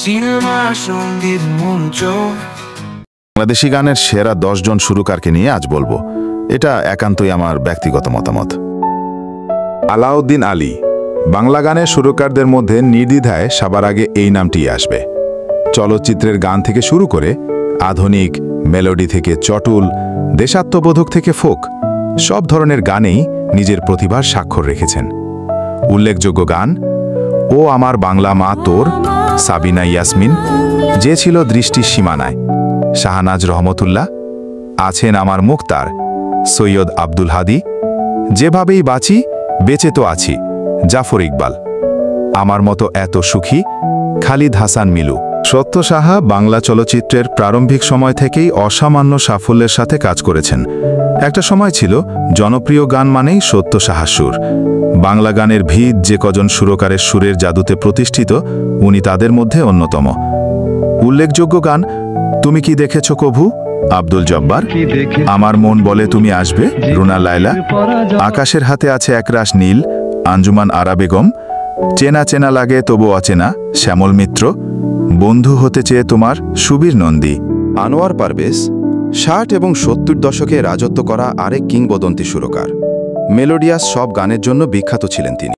Cinema সঙ্গীত মঞ্চ। বাংলাদেশি গানের সেরা 10 জন সুরকারকে নিয়ে আজ বলবো। এটা একান্তই আমার ব্যক্তিগত মতামত। আলাউদ্দিন আলী বাংলা গানের সুরকারদের মধ্যে নির্দ্বিধায় সবার আগে এই নামটি আসবে। চলচ্চিত্রের গান থেকে শুরু করে আধুনিক মেলোডি থেকে চটুল, দেশাত্মবোধক থেকে ফোক, সব ধরনের গানেই নিজের প্রতিভার স্বাক্ষর রেখেছেন। উল্লেখযোগ্য গান ও আমার বাংলা মা তোর, সাবিনা ইয়াসমিন, যে ছিল দৃষ্টির সীমানায়, শাহনাজ রহমতুল্লাহ, আছেন আমার মুক্তার, সৈয়দ আব্দুল হাদি, যেভাবেই বাঁচি বেঁচে তো আছি, জাফর ইকবাল, আমার মতো এত সুখী, খালিদ হাসান মিলু। সত্য সাহা বাংলা চলচ্চিত্রের প্রারম্ভিক সময় থেকেই অসামান্য সাফল্যের সাথে কাজ করেছেন। একটা সময় ছিল জনপ্রিয় গান মানেই সত্য সাহা সুর। বাংলা গানের ভিত যে কজন সুরকারের সুরের জাদুতে প্রতিষ্ঠিত, উনি তাদের মধ্যে অন্যতম। উল্লেখযোগ্য গান তুমি কি দেখেছ কভু, আব্দুল জব্বার, আমার মন বলে তুমি আসবে, রুনা লায়লা, আকাশের হাতে আছে একরাশ নীল, আঞ্জুমান আরা বেগম, চেনা চেনা লাগে তবু অচেনা, শ্যামল মিত্র, বন্ধু হতে চেয়ে তোমার, সুবীর নন্দী। আনোয়ার পারভেজ 60 এবং 70 দশকে রাজত্ব করা আরেক কিংবদন্তি সুরকার। মেলোডিয়াস সব গানের জন্য বিখ্যাত ছিলেন তিনি।